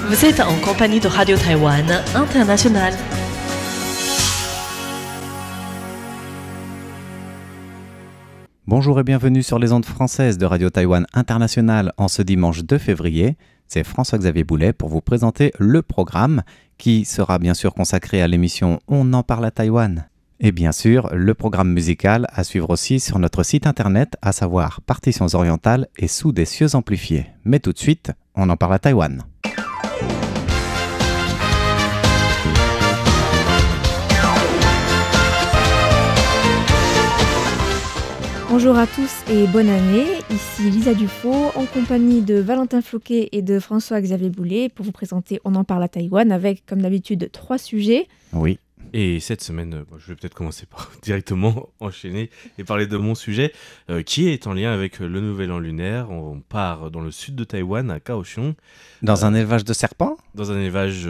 Vous êtes en compagnie de Radio Taïwan International. Bonjour et bienvenue sur les ondes françaises de Radio Taïwan International en ce dimanche 2 février. C'est François-Xavier Boulet pour vous présenter le programme qui sera bien sûr consacré à l'émission On en parle à Taïwan. Et bien sûr, le programme musical à suivre aussi sur notre site internet, à savoir Partitions orientales et Sous des cieux amplifiés. Mais tout de suite, on en parle à Taïwan. Bonjour à tous et bonne année, ici Lisa Dufaux en compagnie de Valentin Floquet et de François-Xavier Boulet pour vous présenter On en parle à Taïwan avec comme d'habitude 3 sujets. Oui. Et cette semaine, je vais peut-être commencer par directement enchaîner et parler de mon sujet qui est en lien avec le Nouvel An lunaire. On part dans le sud de Taïwan, à Kaohsiung. Dans un élevage de serpents ? Dans un élevage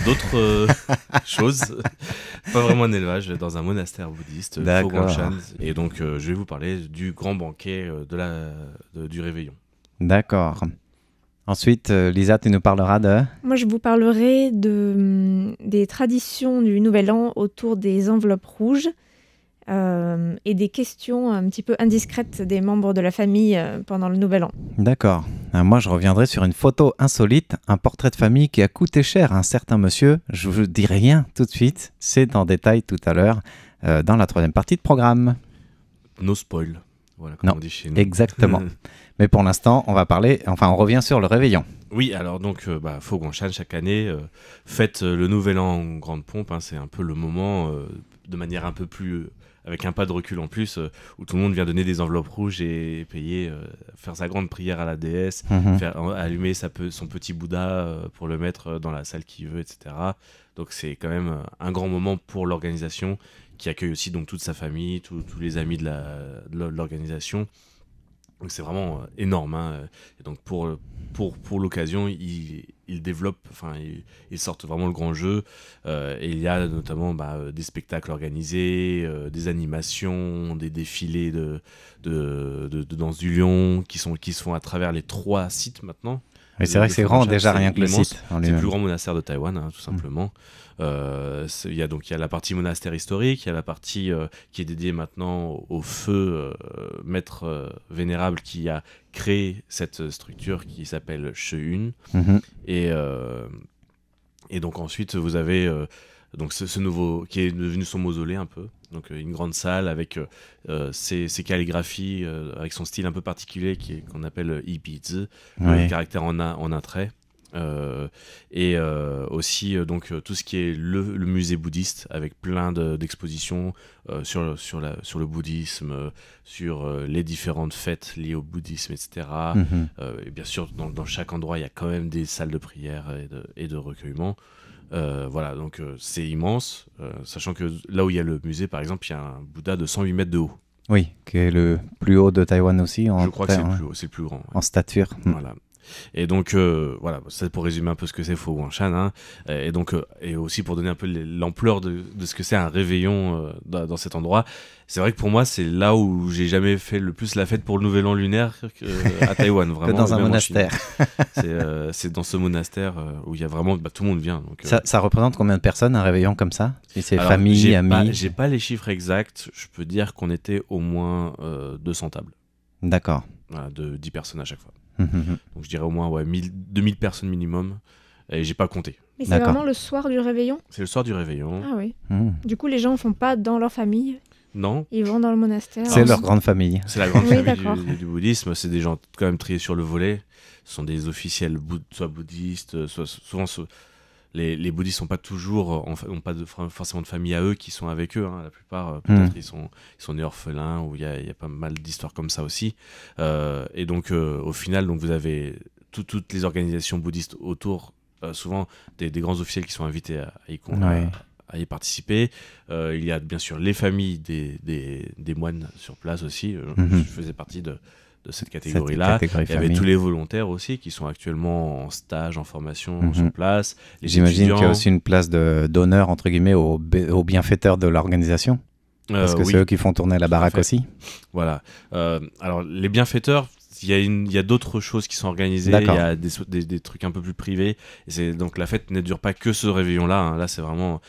d'autres choses. Pas vraiment un élevage, dans un monastère bouddhiste, Fo Guangshan. Et donc, je vais vous parler du grand banquet du réveillon. D'accord. Ensuite, Lisa, tu nous parleras de... Moi, je vous parlerai des traditions du Nouvel An autour des enveloppes rouges et des questions un petit peu indiscrètes des membres de la famille pendant le Nouvel An. D'accord. Moi, je reviendrai sur une photo insolite, un portrait de famille qui a coûté cher à un certain monsieur. Je vous dis rien tout de suite, c'est en détail tout à l'heure dans la troisième partie de programme. No spoil, voilà comme on dit chez nous. Exactement. Mais pour l'instant, on revient sur le réveillon. Oui, alors donc, Fo Guangshan, chaque année, fête le Nouvel An en grande pompe. C'est un peu le moment, de manière un peu plus, avec un pas de recul en plus, où tout le monde vient donner des enveloppes rouges et payer, faire sa grande prière à la déesse, allumer son petit Bouddha pour le mettre dans la salle qu'il veut, etc. Donc c'est quand même un grand moment pour l'organisation, qui accueille aussi donc toute sa famille, tous les amis de l'organisation. Donc c'est vraiment énorme, hein. Et donc pour l'occasion, ils développent, ils sortent vraiment le grand jeu. Et il y a notamment des spectacles organisés, des animations, des défilés de danse du lion qui se font à travers les 3 sites maintenant. Mais c'est vrai que c'est grand déjà, rien que le site. C'est le plus grand monastère de Taïwan, tout simplement. Il y a la partie monastère historique, il y a la partie qui est dédiée maintenant au feu maître vénérable qui a créé cette structure qui s'appelle Sheyun. Et donc ensuite vous avez donc ce nouveau qui est devenu son mausolée un peu. Donc une grande salle avec ses calligraphies, avec son style un peu particulier qu'on appelle Ipizi, le caractère en un trait. Et aussi donc tout ce qui est le musée bouddhiste avec plein d'expositions sur le bouddhisme, sur les différentes fêtes liées au bouddhisme, etc. Et bien sûr dans chaque endroit il y a quand même des salles de prière et de recueillement. Voilà, donc c'est immense, sachant que là où il y a le musée, par exemple, il y a un Bouddha de 108 mètres de haut. Oui, qui est le plus haut de Taïwan aussi. Je crois que c'est le plus grand. En stature. Voilà. Et donc, voilà, c'est pour résumer un peu ce que c'est Fo Guangshan. Et donc, et aussi pour donner un peu l'ampleur de ce que c'est un réveillon dans cet endroit. C'est vrai que pour moi, c'est là où j'ai jamais fait le plus la fête pour le Nouvel An lunaire à Taïwan. Vraiment, que dans un monastère. C'est dans ce monastère où il y a vraiment tout le monde vient. Donc, ça représente combien de personnes un réveillon comme ça? Si c'est famille, amis. J'ai pas les chiffres exacts. Je peux dire qu'on était au moins 200 tables. D'accord. Voilà, de 10 personnes à chaque fois. Donc je dirais au moins 2000 personnes minimum. Et j'ai pas compté. Mais c'est vraiment le soir du réveillon? C'est le soir du réveillon. Ah oui. Du coup, les gens ne font pas dans leur famille? Non. Ils vont dans le monastère? C'est leur grande famille. C'est la grande famille du bouddhisme. C'est des gens quand même triés sur le volet. Ce sont des officiels soit bouddhistes, soit souvent... Les bouddhistes sont pas toujours, n'ont pas forcément de famille à eux qui sont avec eux. La plupart, peut-être, ils sont nés orphelins, ou il y a pas mal d'histoires comme ça aussi. Et donc, au final, donc, vous avez toutes les organisations bouddhistes autour, souvent des grands officiels qui sont invités à y participer. Il y a bien sûr les familles des moines sur place aussi. Je faisais partie de cette catégorie-là. Il y avait tous les volontaires aussi qui sont actuellement en stage, en formation sur place. J'imagine qu'il y a aussi une place d'honneur, entre guillemets, aux bienfaiteurs de l'organisation. Parce que c'est eux qui font tourner la baraque aussi. Voilà. Alors, les bienfaiteurs, il y a d'autres choses qui sont organisées, il y a des trucs un peu plus privés. Et donc la fête ne dure pas que ce réveillon-là. Hein. Là, c'est vraiment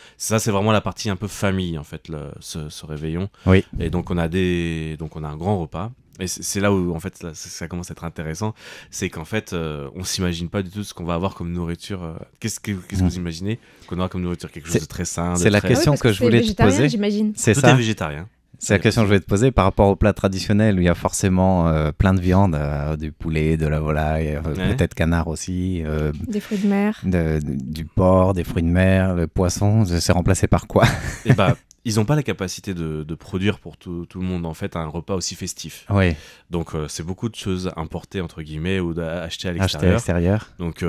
la partie un peu famille, en fait, ce réveillon. Oui. Et donc on a un grand repas. Et c'est là où en fait ça commence à être intéressant, c'est qu'en fait on s'imagine pas du tout ce qu'on va avoir comme nourriture. Qu'est-ce que vous imaginez qu'on aura comme nourriture? Quelque chose de très sain. C'est la question que je voulais te poser. J'imagine. C'est tout ça. est végétarien. C'est la question que je voulais te poser par rapport au plat traditionnel où il y a forcément plein de viande, du poulet, de la volaille, peut-être canard aussi, des fruits de mer, du porc, des fruits de mer, le poisson. C'est remplacé par quoi? Et bah, ils n'ont pas la capacité de produire pour tout le monde en fait un repas aussi festif. Oui. Donc c'est beaucoup de choses importées entre guillemets ou achetées à Acheter à l'extérieur. Donc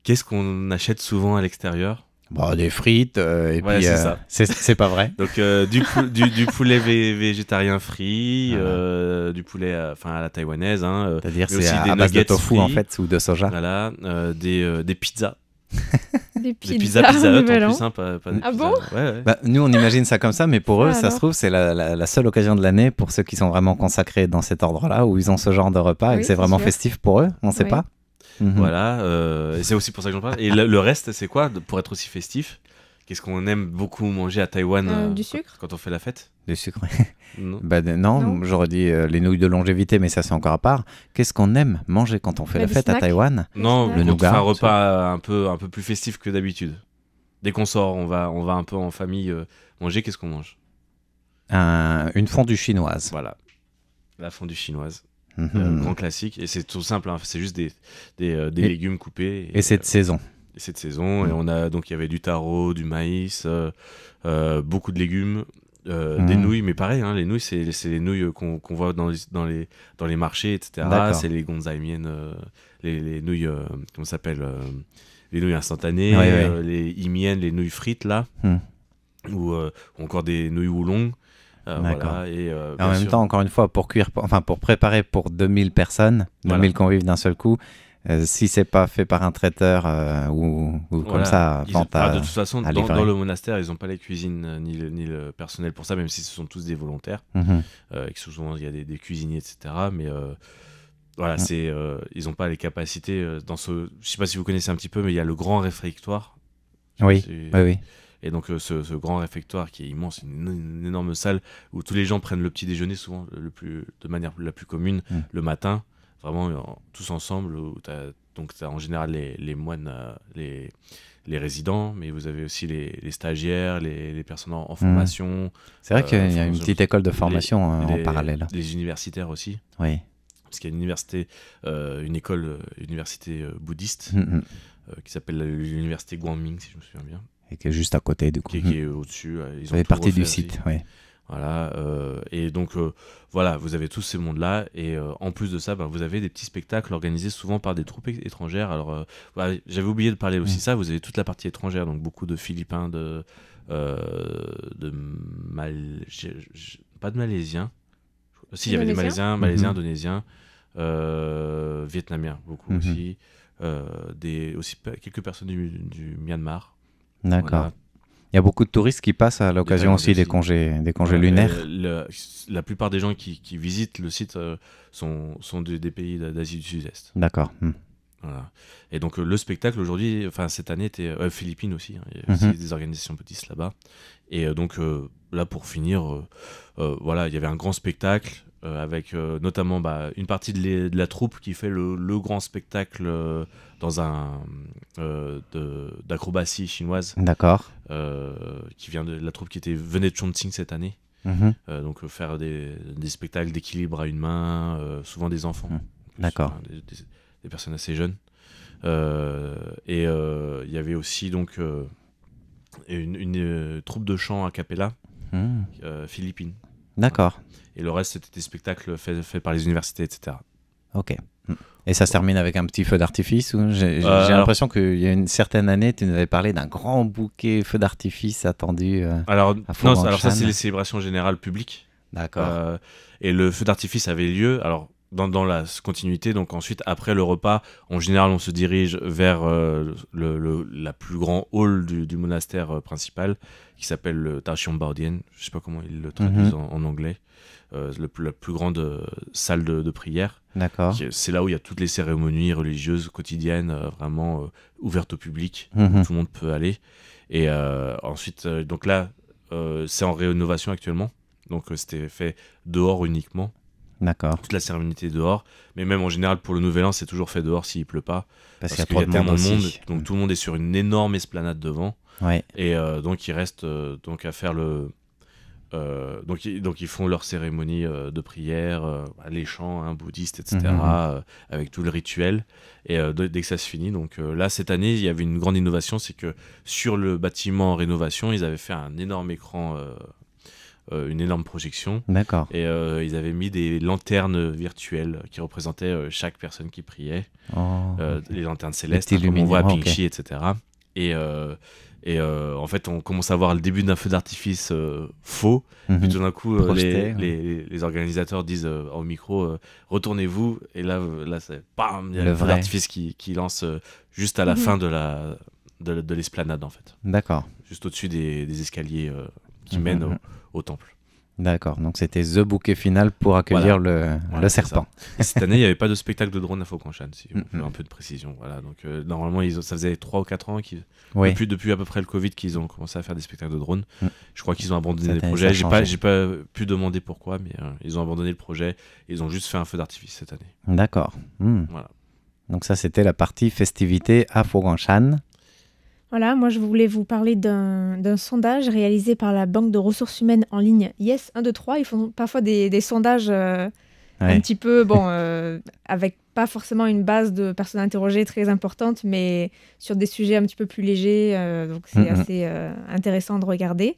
qu'est-ce qu'on achète souvent à l'extérieur? Bon, des frites et puis c'est pas vrai. Donc du poulet végétarien frit, du poulet à la taïwanaise. Hein, c'est-à-dire c'est à base de tofu frits, en fait ou de soja. Voilà, des pizzas. Des pizzas Pizza Hut en plus, hein, pas des ah pizzas. bon Ouais. Bah, nous, on imagine ça comme ça, mais pour eux, ça se trouve, c'est la seule occasion de l'année pour ceux qui sont vraiment consacrés dans cet ordre-là, où ils ont ce genre de repas et que c'est vraiment festif pour eux. On ne sait pas. Voilà, et c'est aussi pour ça que j'en parle. Et le reste, c'est quoi pour être aussi festif? Qu'est-ce qu'on aime beaucoup manger à Taïwan du sucre quand on fait la fête? Du sucre. Non. Non, j'aurais dit les nouilles de longévité, mais ça c'est encore à part. Qu'est-ce qu'on aime manger quand on fait la fête à Taïwan? Non, le nougat. On fait un repas un peu plus festif que d'habitude. Dès qu'on sort, on va un peu en famille manger. Qu'est-ce qu'on mange? Une fondue chinoise. Voilà, la fondue chinoise. Grand classique, et c'est tout simple, hein. C'est juste des légumes coupés. Et c'est de saison. Et c'est de saison, et il y avait du taro, du maïs, beaucoup de légumes, des nouilles, mais pareil, hein, les nouilles, c'est les nouilles qu'on voit dans les marchés, etc. C'est les gonzai-miennes, les nouilles, comment ça s'appelle, les nouilles instantanées, les imiennes, les nouilles frites, là, ou encore des nouilles oolong. Voilà, et en même temps, encore une fois, pour préparer pour 2000 personnes, 2000 convives d'un seul coup, si c'est pas fait par un traiteur ou comme ça, de toute façon, dans le monastère, ils n'ont pas les cuisines ni le personnel pour ça, même si ce sont tous des volontaires. Souvent, il y a des cuisiniers, etc. Mais voilà, ils n'ont pas les capacités dans ce. Je sais pas si vous connaissez un petit peu, mais il y a le grand réfectoire. Oui. Et donc ce grand réfectoire qui est immense, une énorme salle où tous les gens prennent le petit déjeuner souvent de manière la plus commune le matin, vraiment tous ensemble. Donc t'as en général les moines, les résidents, mais vous avez aussi les stagiaires, les personnes en formation. C'est vrai qu'il y a une petite école de formation en parallèle. Les universitaires aussi. Oui. Parce qu'il y a une université, université bouddhiste qui s'appelle l'université Guangming, si je me souviens bien. Et qui est juste à côté, du coup. Qui est au-dessus. Ça fait partie du site, oui. Voilà. Et donc, voilà, vous avez tous ces mondes-là. Et en plus de ça, vous avez des petits spectacles organisés souvent par des troupes étrangères. Alors, j'avais oublié de parler aussi ça. Vous avez toute la partie étrangère, donc beaucoup de Philippins, pas de Malaisiens. Si, il y avait des Malaisiens, Indonésiens, Vietnamiens, beaucoup aussi. Aussi quelques personnes du Myanmar. D'accord. Voilà. Il y a beaucoup de touristes qui passent à l'occasion aussi des congés lunaires. La plupart des gens qui visitent le site sont des pays d'Asie du Sud-Est. D'accord. Voilà. Et donc le spectacle aujourd'hui, cette année était Philippines aussi. Hein, il y a aussi des organisations bouddhistes là-bas. Et donc là pour finir, voilà, il y avait un grand spectacle avec notamment une partie de la troupe qui fait le grand spectacle dans d'acrobatie chinoise. D'accord. Qui vient de la troupe qui venait de Chongqing cette année. Donc faire des spectacles d'équilibre à une main, souvent des enfants. D'accord. Des personnes assez jeunes. Et il y avait aussi donc une troupe de chant a cappella philippine. D'accord. Et le reste, c'était des spectacles faits par les universités, etc. Ok. Et ça se termine avec un petit feu d'artifice? J'ai l'impression qu'il y a une certaine année, tu nous avais parlé d'un grand bouquet feu d'artifice attendu. Alors ça, c'est les célébrations générales publiques. D'accord. Et le feu d'artifice avait lieu. Alors, dans la continuité. Donc ensuite, après le repas, en général, on se dirige vers la plus grand hall du monastère principal, qui s'appelle le Tarshiombaudien. Je sais pas comment ils le traduisent en anglais. La plus grande salle de prière. D'accord. C'est là où il y a toutes les cérémonies religieuses quotidiennes, vraiment ouvertes au public, où tout le monde peut aller. Et ensuite, donc là, c'est en rénovation actuellement. Donc c'était fait dehors uniquement. D'accord. Toute la cérémonie était dehors. Mais même en général, pour le Nouvel An, c'est toujours fait dehors s'il pleut pas. Parce qu'il qu'il y a tellement de monde. aussi. Donc tout le monde est sur une énorme esplanade devant. Ouais. Et donc il reste donc à faire le... donc ils font leur cérémonie de prière, les chants bouddhistes, etc., avec tout le rituel. Et dès que ça se finit, donc là, cette année, il y avait une grande innovation, c'est que sur le bâtiment en rénovation, ils avaient fait un énorme écran, une énorme projection. D'accord. Et ils avaient mis des lanternes virtuelles qui représentaient chaque personne qui priait. Les lanternes célestes, comme on voit à Pingxi, etc. Et en fait, on commence à voir le début d'un feu d'artifice faux. Puis tout d'un coup, les organisateurs disent au micro retournez-vous. Et là c'est bam, il y a le feu d'artifice qui lance juste à la fin de l'esplanade, en fait. D'accord. Juste au-dessus des escaliers qui mènent au temple. D'accord, donc c'était The Bouquet Final pour accueillir le serpent. Cette année, il n'y avait pas de spectacle de drone à Fo-Guangshan, si on fait un peu de précision. Voilà, donc normalement, ça faisait 3 ou 4 ans, depuis à peu près le Covid, qu'ils ont commencé à faire des spectacles de drone. Je crois qu'ils ont abandonné le projet. J'ai pas pu demander pourquoi, mais ils ont abandonné le projet. Ils ont juste fait un feu d'artifice cette année. D'accord. Voilà. Donc ça, c'était la partie festivité à Fo-Guangshan. Voilà, moi je voulais vous parler d'un sondage réalisé par la banque de ressources humaines en ligne Yes 123. Ils font parfois des sondages un petit peu, avec pas forcément une base de personnes interrogées très importante, mais sur des sujets un petit peu plus légers. Donc c'est assez intéressant de regarder.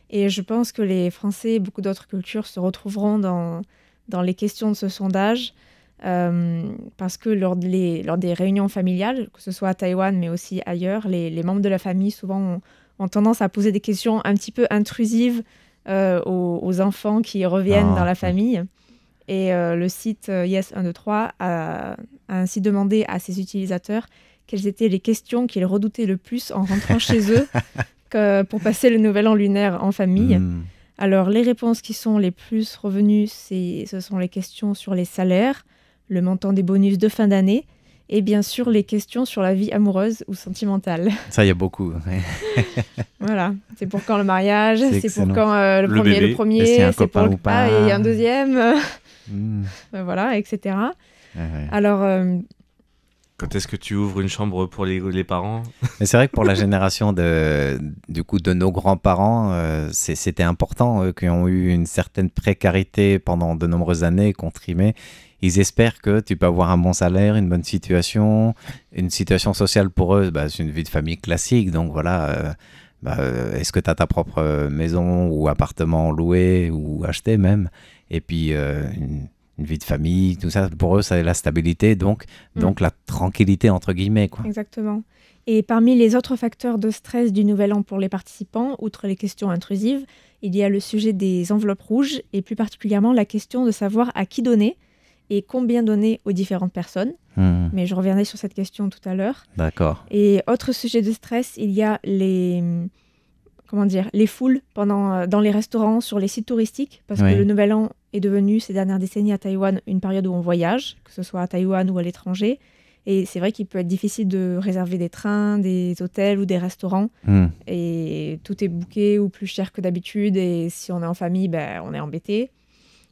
Et je pense que les Français et beaucoup d'autres cultures se retrouveront dans les questions de ce sondage. Parce que lors des réunions familiales, que ce soit à Taïwan mais aussi ailleurs, les membres de la famille souvent ont tendance à poser des questions un petit peu intrusives aux enfants qui reviennent dans la famille. Et le site Yes123 a ainsi demandé à ses utilisateurs quelles étaient les questions qu'ils redoutaient le plus en rentrant chez eux pour passer le nouvel an lunaire en famille. Alors les réponses qui sont les plus revenues, ce sont les questions sur les salaires, le montant des bonus de fin d'année et bien sûr les questions sur la vie amoureuse ou sentimentale. Ça, il y a beaucoup. Voilà, c'est pour quand le mariage, c'est pour quand le premier, c'est pour le pas et un deuxième, voilà, etc. Alors, Quand est-ce que tu ouvres une chambre pour les parents? Mais c'est vrai que pour la génération de nos grands-parents, c'était important, eux qui ont eu une certaine précarité pendant de nombreuses années, qu'on trimait. Ils espèrent que tu peux avoir un bon salaire, une bonne situation, une situation sociale pour eux, c'est une vie de famille classique. Donc voilà, est-ce que tu as ta propre maison ou appartement loué ou acheté même? Et puis une vie de famille, tout ça, pour eux, c'est la stabilité, donc la tranquillité, entre guillemets, quoi. Exactement. Et parmi les autres facteurs de stress du Nouvel An pour les participants, outre les questions intrusives, il y a le sujet des enveloppes rouges et plus particulièrement la question de savoir à qui donner et combien donner aux différentes personnes. Mais je reviendrai sur cette question tout à l'heure. D'accord. Et autre sujet de stress, il y a les foules dans les restaurants, sur les sites touristiques, parce que le Nouvel An est devenu, ces dernières décennies à Taïwan, une période où on voyage, que ce soit à Taïwan ou à l'étranger. Et c'est vrai qu'il peut être difficile de réserver des trains, des hôtels ou des restaurants. Et tout est booké ou plus cher que d'habitude. Et si on est en famille, on est embêté.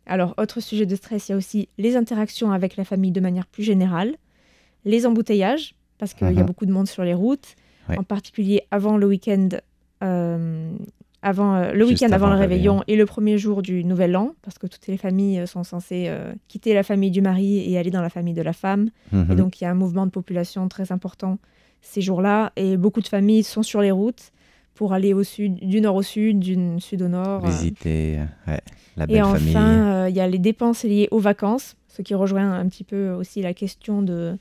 Alors, autre sujet de stress, il y a aussi les interactions avec la famille de manière plus générale, les embouteillages, parce qu'il y a beaucoup de monde sur les routes, en particulier avant le week-end, avant le réveillon et le premier jour du Nouvel An, parce que toutes les familles sont censées quitter la famille du mari et aller dans la famille de la femme. Et donc, il y a un mouvement de population très important ces jours-là, et beaucoup de familles sont sur les routes pour aller au sud, du nord au sud, du sud au nord. Visiter la belle famille. Et enfin, il y a les dépenses liées aux vacances, ce qui rejoint un petit peu aussi la question de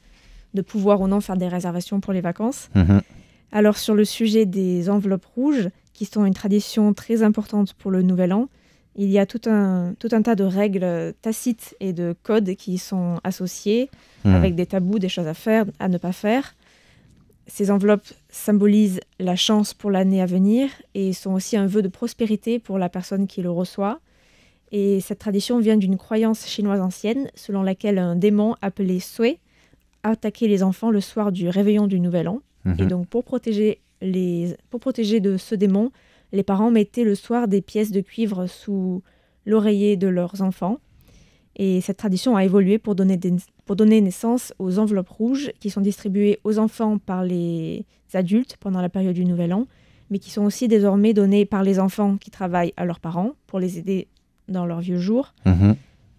pouvoir ou non faire des réservations pour les vacances. Alors, sur le sujet des enveloppes rouges, qui sont une tradition très importante pour le Nouvel An, il y a tout un tas de règles tacites et de codes qui sont associés, avec des tabous, des choses à faire, à ne pas faire. Ces enveloppes symbolisent la chance pour l'année à venir et sont aussi un vœu de prospérité pour la personne qui le reçoit. Et cette tradition vient d'une croyance chinoise ancienne, selon laquelle un démon appelé Sui attaquait les enfants le soir du réveillon du Nouvel An. Et donc, pour protéger de ce démon, les parents mettaient le soir des pièces de cuivre sous l'oreiller de leurs enfants. Et cette tradition a évolué pour donner naissance aux enveloppes rouges qui sont distribuées aux enfants par les adultes pendant la période du Nouvel An, mais qui sont aussi désormais données par les enfants qui travaillent à leurs parents pour les aider dans leurs vieux jours.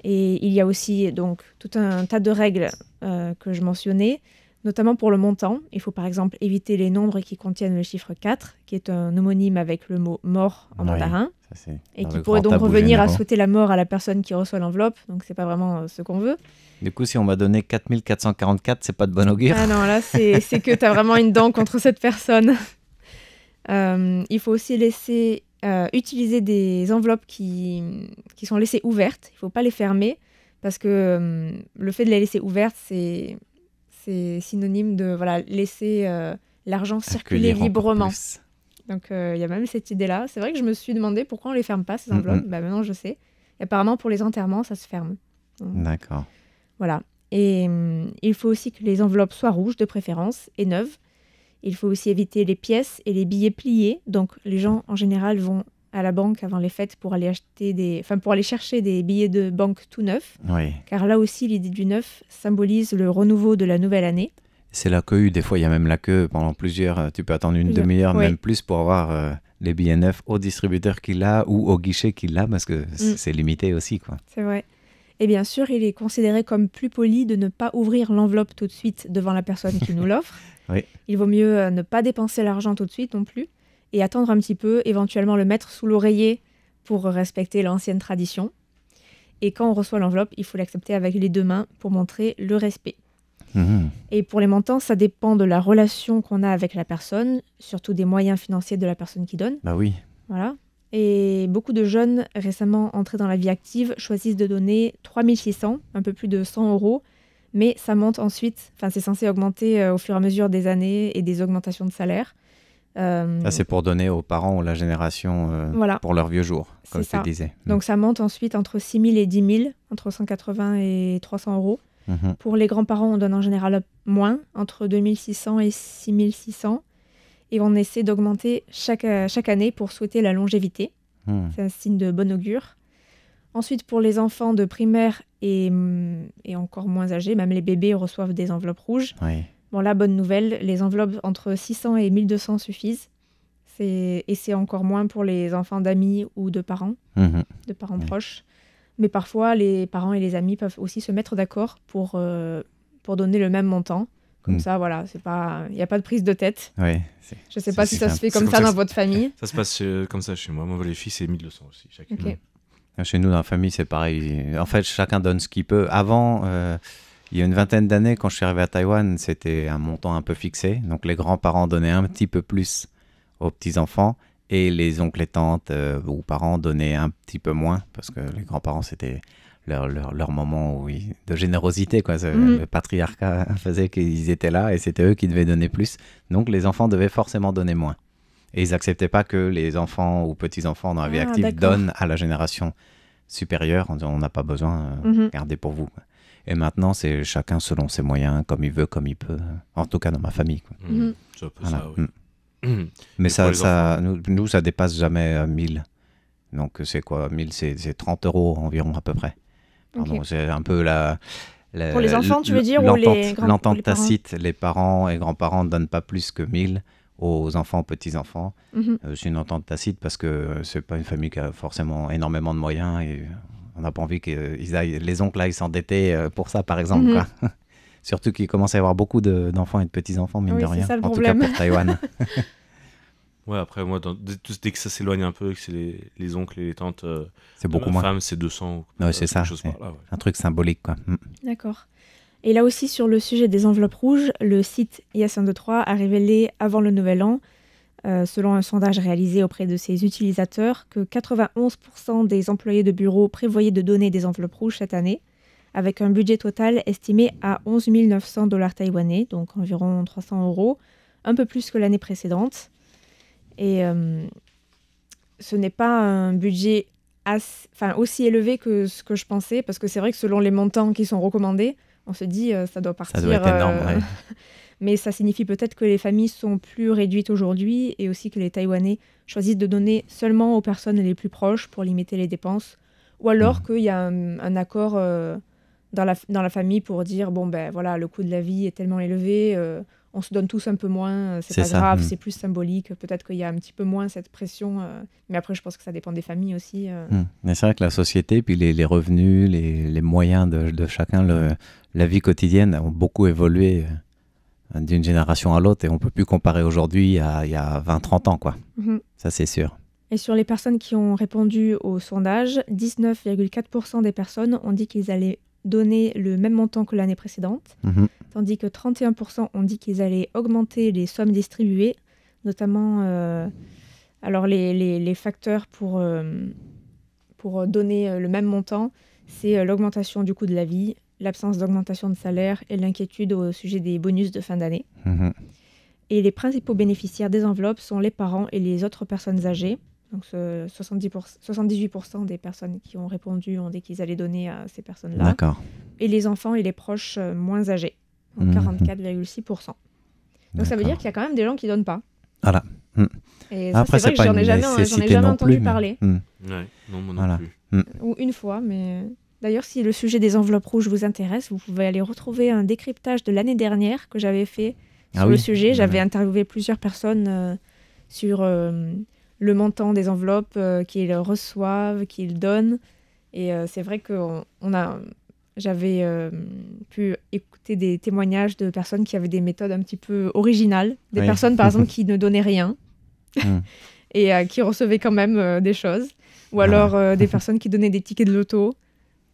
Et il y a aussi donc tout un tas de règles que je mentionnais, notamment pour le montant. Il faut par exemple éviter les nombres qui contiennent le chiffre 4, qui est un homonyme avec le mot mort en mandarin, et qui pourrait donc revenir à souhaiter la mort à la personne qui reçoit l'enveloppe. Donc c'est pas vraiment ce qu'on veut. Du coup, si on m'a donné 4444, c'est pas de bon augure. Ah non, là c'est que tu as vraiment une dent contre cette personne. Il faut aussi laisser utiliser des enveloppes qui sont laissées ouvertes. Il ne faut pas les fermer parce que le fait de les laisser ouvertes, c'est synonyme de laisser l'argent circuler librement. Donc il y a même cette idée-là. C'est vrai que je me suis demandé pourquoi on ne les ferme pas, ces enveloppes. Maintenant, je sais. Et apparemment, pour les enterrements, ça se ferme. D'accord. Voilà. Et il faut aussi que les enveloppes soient rouges, de préférence, et neuves. Il faut aussi éviter les pièces et les billets pliés. Donc, les gens, en général, vont à la banque avant les fêtes pour aller chercher des billets de banque tout neufs. Oui. Car là aussi, l'idée du neuf symbolise le renouveau de la nouvelle année. C'est la queue. Des fois, il y a même la queue pendant plusieurs. Tu peux attendre une demi-heure, même plus, pour avoir les billets neufs au distributeur qui l'a ou au guichet qui l'a, parce que c'est limité aussi, quoi. C'est vrai. Et bien sûr, il est considéré comme plus poli de ne pas ouvrir l'enveloppe tout de suite devant la personne qui nous l'offre. Oui. Il vaut mieux ne pas dépenser l'argent tout de suite non plus et attendre un petit peu, éventuellement le mettre sous l'oreiller pour respecter l'ancienne tradition. Et quand on reçoit l'enveloppe, il faut l'accepter avec les deux mains pour montrer le respect. Et pour les montants, ça dépend de la relation qu'on a avec la personne, surtout des moyens financiers de la personne qui donne. Bah oui. Voilà. Et beaucoup de jeunes récemment entrés dans la vie active choisissent de donner 3 600, un peu plus de 100 €. Mais ça monte ensuite, c'est censé augmenter au fur et à mesure des années et des augmentations de salaire. Ça, c'est pour donner aux parents ou la génération pour leurs vieux jours, comme tu disais. Donc ça monte ensuite entre 6 000 et 10 000, entre 180 et 300 €. Pour les grands-parents, on donne en général moins, entre 2 600 et 6 600. Et on essaie d'augmenter chaque année pour souhaiter la longévité. C'est un signe de bon augure. Ensuite, pour les enfants de primaire et encore moins âgés, même les bébés reçoivent des enveloppes rouges. Oui. Bon, là, bonne nouvelle, les enveloppes entre 600 et 1200 suffisent. Et c'est encore moins pour les enfants d'amis ou de parents, proches. Mais parfois, les parents et les amis peuvent aussi se mettre d'accord pour donner le même montant. Comme ça, voilà, il n'y a pas de prise de tête. Oui, je ne sais pas si ça se fait comme ça dans votre famille. Ça se passe comme ça chez moi. Moi, les filles, c'est 1200 aussi. Chacune. Okay. Chez nous, dans la famille, c'est pareil. En fait, chacun donne ce qu'il peut. Avant, il y a une vingtaine d'années, quand je suis arrivé à Taïwan, c'était un montant un peu fixé. Donc, les grands-parents donnaient un petit peu plus aux petits-enfants et les oncles et tantes ou parents donnaient un petit peu moins parce que les grands-parents, c'était leur moment de générosité, quoi. Le patriarcat faisait qu'ils étaient là et c'était eux qui devaient donner plus. Donc, les enfants devaient forcément donner moins. Et ils n'acceptaient pas que les enfants ou petits-enfants dans la vie active donnent à la génération supérieure en disant on n'a pas besoin, gardez pour vous. Et maintenant, c'est chacun selon ses moyens, comme il veut, comme il peut. En tout cas, dans ma famille. Quoi. C'est un peu ça, oui. Mais ça nous, ça dépasse jamais 1000. Donc, c'est quoi 1000, c'est 30 € environ à peu près. Pardon, c'est un peu pour les enfants, tu veux dire, ou les grands-parents ? L'entente tacite, les parents et grands-parents ne donnent pas plus que 1000 aux enfants, petits-enfants. C'est une entente tacite parce que c'est pas une famille qui a forcément énormément de moyens et on n'a pas envie que les oncles aillent s'endetter pour ça, par exemple. Quoi. Surtout qu'il commence à y avoir beaucoup d'enfants et de petits-enfants, mine de rien. Ça, en tout cas pour Taïwan. Ouais, après, moi, dès que ça s'éloigne un peu, que c'est les oncles et les tantes c'est beaucoup moins. Femme, c'est 200. Ouais, c'est ça. C'est un truc symbolique, quoi. D'accord. Et là aussi, sur le sujet des enveloppes rouges, le site IS123 a révélé, avant le Nouvel An, selon un sondage réalisé auprès de ses utilisateurs, que 91% des employés de bureau prévoyaient de donner des enveloppes rouges cette année, avec un budget total estimé à 11 900 $ taïwanais, donc environ 300 €, un peu plus que l'année précédente. Et ce n'est pas un budget aussi élevé que ce que je pensais, parce que c'est vrai que selon les montants qui sont recommandés, on se dit ça doit partir. Ça doit être énorme, ouais. Mais ça signifie peut-être que les familles sont plus réduites aujourd'hui et aussi que les Taïwanais choisissent de donner seulement aux personnes les plus proches pour limiter les dépenses. Ou alors qu'il y a un accord dans la famille pour dire bon, ben voilà, le coût de la vie est tellement élevé, on se donne tous un peu moins, c'est pas ça. grave, c'est plus symbolique. Peut-être qu'il y a un petit peu moins cette pression. Mais après, je pense que ça dépend des familles aussi. Mais c'est vrai que la société, puis les revenus, les moyens de chacun, la vie quotidienne ont beaucoup évolué d'une génération à l'autre et on ne peut plus comparer aujourd'hui à il y a 20-30 ans, quoi. Ça, c'est sûr. Et sur les personnes qui ont répondu au sondage, 19,4% des personnes ont dit qu'ils allaient donner le même montant que l'année précédente, tandis que 31% ont dit qu'ils allaient augmenter les sommes distribuées, notamment alors les facteurs pour donner le même montant, c'est l'augmentation du coût de la vie, l'absence d'augmentation de salaire et l'inquiétude au sujet des bonus de fin d'année. Et les principaux bénéficiaires des enveloppes sont les parents et les autres personnes âgées. Donc 78% des personnes qui ont répondu ont dit qu'ils allaient donner à ces personnes-là. D'accord. Et les enfants et les proches moins âgés, donc 44,6%. Donc ça veut dire qu'il y a quand même des gens qui ne donnent pas. Voilà. Et ça, après, c'est vrai que j'en ai jamais entendu parler. Ouais, non, moi non plus. Ou une fois, mais... D'ailleurs, si le sujet des enveloppes rouges vous intéresse, vous pouvez aller retrouver un décryptage de l'année dernière que j'avais fait sur le sujet. J'avais interviewé plusieurs personnes sur le montant des enveloppes qu'ils reçoivent, qu'ils donnent. Et c'est vrai que j'avais pu écouter des témoignages de personnes qui avaient des méthodes un petit peu originales. Des personnes, par exemple, qui ne donnaient rien et qui recevaient quand même des choses. Ou alors des personnes qui donnaient des tickets de loto.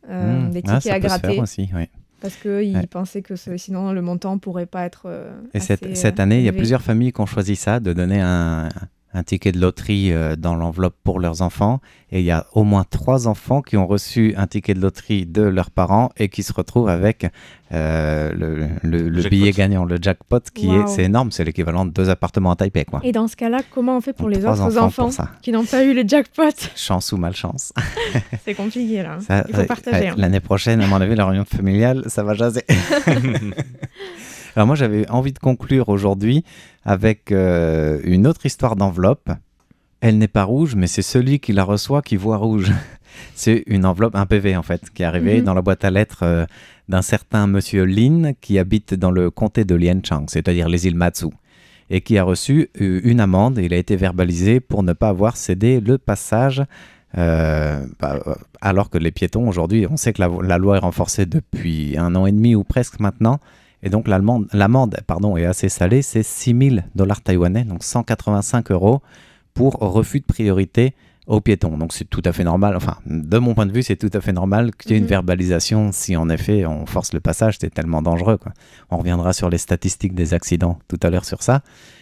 Des tickets à gratter aussi, oui. Parce qu'ils pensaient que sinon le montant pourrait pas être et cette année, il y a plusieurs familles qui ont choisi ça, de donner un ticket de loterie dans l'enveloppe pour leurs enfants, et il y a au moins 3 enfants qui ont reçu un ticket de loterie de leurs parents et qui se retrouvent avec le billet gagnant, le jackpot, c'est énorme, c'est l'équivalent de 2 appartements à Taipei, quoi. Et dans ce cas-là, comment on fait pour les autres enfants pour qui n'ont pas eu le jackpot? Chance ou malchance. C'est compliqué là, il faut partager. L'année prochaine, à mon avis, la réunion familiale, ça va jaser. Alors moi, j'avais envie de conclure aujourd'hui avec une autre histoire d'enveloppe. Elle n'est pas rouge, mais c'est celui qui la reçoit qui voit rouge. C'est une enveloppe, un PV en fait, qui est arrivé dans la boîte à lettres d'un certain monsieur Lin qui habite dans le comté de Lianchang, c'est-à-dire les îles Matsu, et qui a reçu une amende. Il a été verbalisé pour ne pas avoir cédé le passage alors que les piétons aujourd'hui, on sait que la loi est renforcée depuis 1 an et demi ou presque maintenant. Et donc l'amende est assez salée, c'est 6 000 $ taïwanais, donc 185 € pour refus de priorité aux piétons. Donc c'est tout à fait normal, enfin de mon point de vue c'est tout à fait normal qu'il y ait une verbalisation si en effet on force le passage, c'est tellement dangereux, quoi. On reviendra sur les statistiques des accidents tout à l'heure sur ça.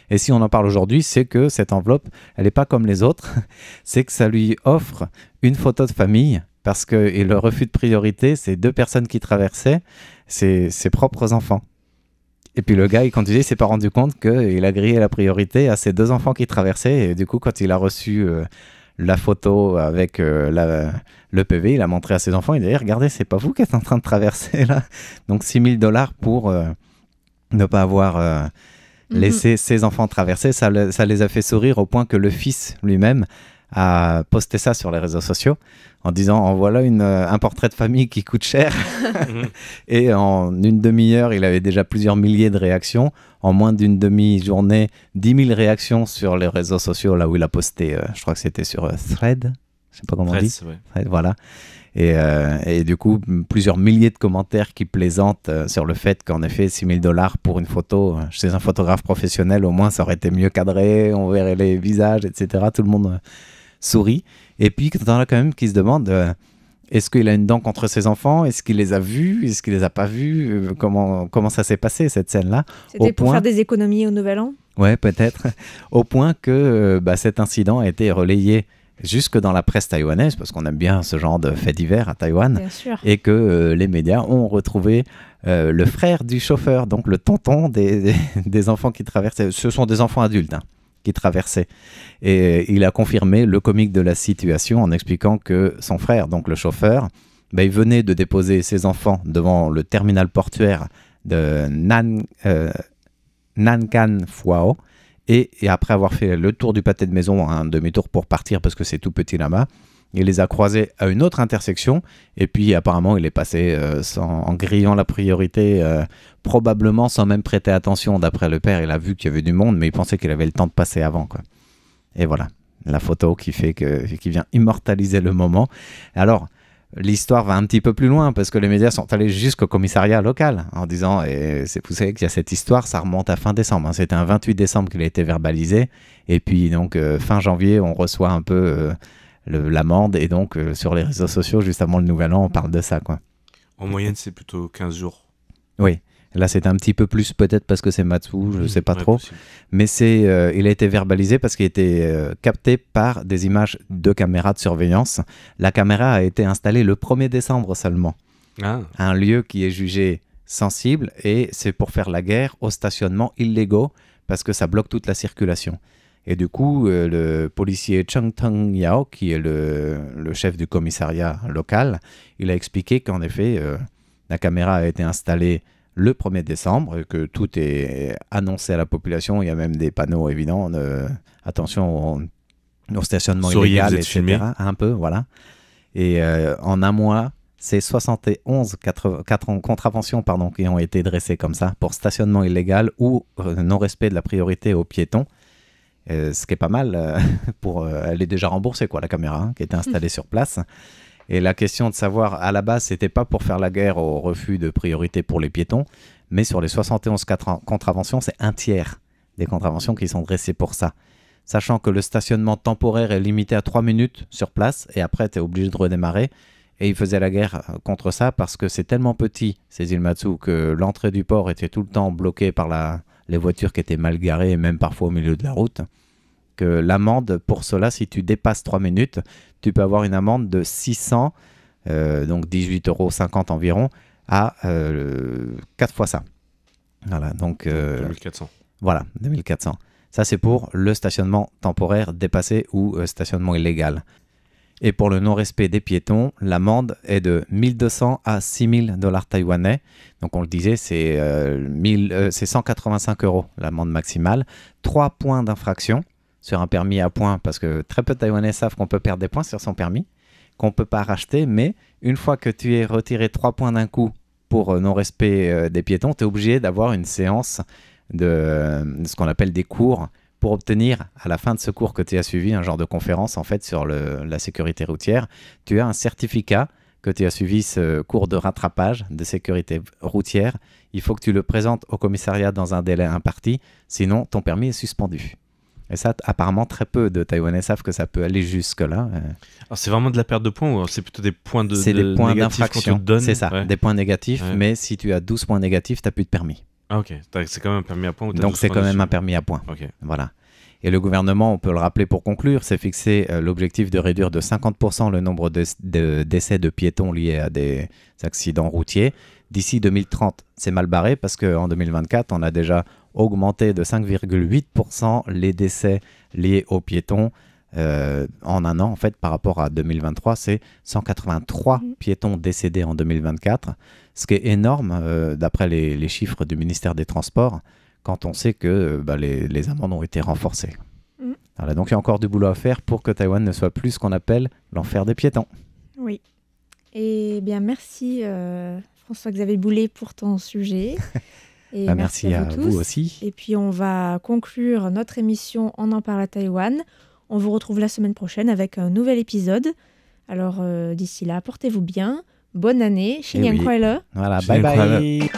Et si on en parle aujourd'hui, c'est que cette enveloppe, elle n'est pas comme les autres, c'est que ça lui offre une photo de famille, parce que le refus de priorité, c'est 2 personnes qui traversaient, c'est ses propres enfants. Et puis le gars, il conduisait, il s'est pas rendu compte qu'il a grillé la priorité à ses 2 enfants qui traversaient. Et du coup, quand il a reçu la photo avec le PV, il a montré à ses enfants. Il a dit, regardez, c'est pas vous qui êtes en train de traverser là. Donc 6 000 $ pour ne pas avoir laissé ses enfants traverser. Ça les a fait sourire au point que le fils lui-même a posté ça sur les réseaux sociaux en disant en voilà un portrait de famille qui coûte cher. Et en une demi-heure, il avait déjà plusieurs milliers de réactions. En moins d'une demi-journée, 10 000 réactions sur les réseaux sociaux, là où il a posté, je crois que c'était sur Thread, je sais pas comment on dit. Thread, voilà. Et du coup, plusieurs milliers de commentaires qui plaisantent sur le fait qu'en effet, 6 000 $ pour une photo chez un photographe professionnel, au moins ça aurait été mieux cadré, on verrait les visages, etc. Tout le monde sourit. Et puis, il y en a quand même qui se demandent est-ce qu'il a une dent contre ses enfants? Est-ce qu'il les a vus? Est-ce qu'il les a pas vus? Comment ça s'est passé, cette scène-là? C'était pour faire des économies au Nouvel An? Ouais, peut-être. Au point que cet incident a été relayé jusque dans la presse taïwanaise, parce qu'on aime bien ce genre de faits divers à Taïwan, Bien sûr. et que les médias ont retrouvé le frère du chauffeur, donc le tonton des enfants qui traversaient. Ce sont des enfants adultes qui traversaient. Et il a confirmé le comique de la situation en expliquant que son frère, donc le chauffeur, il venait de déposer ses enfants devant le terminal portuaire de Nankan Phuao. Et après avoir fait le tour du pâté de maison, un demi-tour pour partir parce que c'est tout petit là-bas, il les a croisés à une autre intersection. Et puis apparemment, il est passé en grillant la priorité, probablement sans même prêter attention. D'après le père, il a vu qu'il y avait du monde, mais il pensait qu'il avait le temps de passer avant, quoi. Et voilà, la photo qui vient immortaliser le moment. Alors, l'histoire va un petit peu plus loin parce que les médias sont allés jusqu'au commissariat local en disant, et vous savez qu'il y a cette histoire, ça remonte à fin décembre. C'était un 28 décembre qu'il a été verbalisé. Et puis donc fin janvier, on reçoit un peu l'amende. Et donc sur les réseaux sociaux, juste avant le Nouvel An, on parle de ça, quoi. En moyenne, c'est plutôt 15 jours. Oui. Là, c'est un petit peu plus, peut-être parce que c'est Matsu, je ne sais pas trop. Possible. Mais il a été verbalisé parce qu'il a été capté par des images de caméras de surveillance. La caméra a été installée le 1er décembre seulement. Ah. Un lieu qui est jugé sensible, et c'est pour faire la guerre aux stationnements illégaux parce que ça bloque toute la circulation. Et du coup, le policier Cheng Teng Yao, qui est le chef du commissariat local, il a expliqué qu'en effet, la caméra a été installée le 1er décembre, et que tout est annoncé à la population. Il y a même des panneaux évidents attention au stationnement illégal, etc. Filmé. Un peu, voilà. Et en un mois, c'est 71 contraventions qui ont été dressées comme ça pour stationnement illégal ou non-respect de la priorité aux piétons. Ce qui est pas mal. Elle est déjà remboursée, quoi, la caméra qui était installée sur place. Et la question de savoir, à la base, c'était pas pour faire la guerre au refus de priorité pour les piétons, mais sur les 71 contraventions, c'est un tiers des contraventions qui sont dressées pour ça. Sachant que le stationnement temporaire est limité à 3 minutes sur place, et après, tu es obligé de redémarrer. Et ils faisaient la guerre contre ça parce que c'est tellement petit, ces îles Matsu, que l'entrée du port était tout le temps bloquée par les voitures qui étaient mal garées, et même parfois au milieu de la route. Que l'amende pour cela, si tu dépasses 3 minutes, tu peux avoir une amende de 600, donc 18,50 € environ, à 4 fois ça. Voilà, donc 2400. Voilà, 2400. Ça, c'est pour le stationnement temporaire dépassé ou stationnement illégal. Et pour le non-respect des piétons, l'amende est de 1200 à 6000 $ taïwanais. Donc on le disait, c'est 185 € l'amende maximale. 3 points d'infraction sur un permis à points, parce que très peu de Taïwanais savent qu'on peut perdre des points sur son permis, qu'on ne peut pas racheter, mais une fois que tu es retiré 3 points d'un coup pour non-respect des piétons, tu es obligé d'avoir une séance de ce qu'on appelle des cours pour obtenir, à la fin de ce cours que tu as suivi, un genre de conférence en fait sur la sécurité routière. Tu as un certificat que tu as suivi ce cours de rattrapage de sécurité routière. Il faut que tu le présentes au commissariat dans un délai imparti, sinon ton permis est suspendu. Et ça, apparemment, très peu de Taïwanais savent que ça peut aller jusque-là. Alors, c'est vraiment de la perte de points ou c'est plutôt des points c'est des points d'infraction. C'est ça, ouais. Des points négatifs. Ouais. Mais si tu as 12 points négatifs, tu n'as plus de permis. Ah, ok. C'est quand même un permis à points. Donc, c'est quand même un permis à points. Ok. Voilà. Et le gouvernement, on peut le rappeler pour conclure, s'est fixé l'objectif de réduire de 50% le nombre de décès de piétons liés à des accidents routiers. D'ici 2030, c'est mal barré parce qu'en 2024, on a déjà augmenté de 5,8% les décès liés aux piétons en un an. En fait, par rapport à 2023, c'est 183 piétons décédés en 2024, ce qui est énorme d'après les chiffres du ministère des Transports, quand on sait que les amendes ont été renforcées. Voilà, donc il y a encore du boulot à faire pour que Taïwan ne soit plus ce qu'on appelle l'enfer des piétons. Oui. Et bien, merci François-Xavier Boulet pour ton sujet. Et merci à vous aussi. Et puis on va conclure notre émission On en parle à Taïwan. On vous retrouve la semaine prochaine avec un nouvel épisode. Alors d'ici là, portez-vous bien. Bonne année. Xinyan Kuai Le. Voilà, bye bye.